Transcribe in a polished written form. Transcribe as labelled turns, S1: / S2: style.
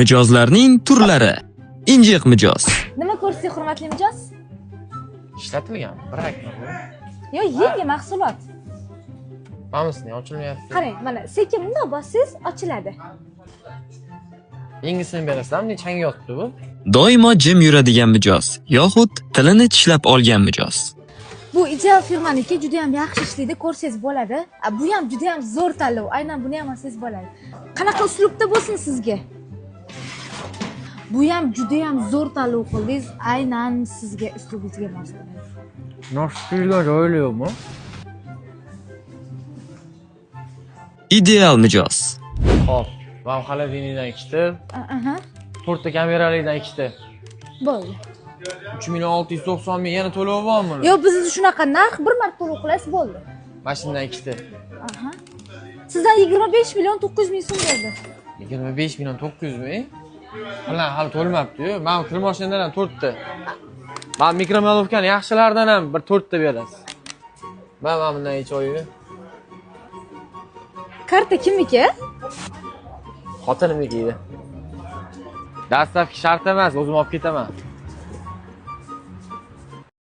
S1: Mijozlarning turlari. Injiq mijoz.
S2: Nima ko'rsak, hurmatli mijoz?
S3: Ishlatilgan brakmi bu?
S2: Yo, yangi mahsulot.
S3: Hammasi ochilmayapti.
S2: Qarang, mana sekin bundoq bossiz ochiladi.
S3: Yangisini berasizmi? Nechanga yotibdi bu?
S1: Doimo jim yuradigan mijoz yoxud tilini tishlab olgan mijoz.
S2: Bu ideal firmaniki, juda ham yaxshi ishlaydi, ko'rsangiz bo'ladi. Bu ham juda ham zo'r tanlov. Aynan buni ham olsangiz bo'ladi. Qanaqa uslubda bo'lsin sizga? Bu ham juda ham zo'r tanlov qildingiz. Aynan sizga uslubingizga mos bo'ladi.
S3: Noshtirlar o'ylayapmi?
S1: Ideal mijoz.
S3: Hop, vam xolodilnikdan ikkita,
S2: Aha,
S3: to'rtta kameralikdan ikkita.
S2: bo'ldi.
S3: 3.690 ming yana to'lov bormi?
S2: Yo, bizda shunaqa narx bir marta to'lov qilasiz, bo'ldi.
S3: Mashindan ikkita.
S2: Aha. Sizdan 25 million 900 ming so'm bo'ldi.
S3: 25 million 900 ming? Bilan hali to'lmabdi-yu. Men kirmoshinadan ham 4 ta. Men mikromalovkani yaxshilaridan ham bir 4 ta berasiz. Men bundan hech oyini.
S2: Karta kimniki?
S3: Xotinimniki edi. Dastlabki shart emas, o'zim olib ketaman.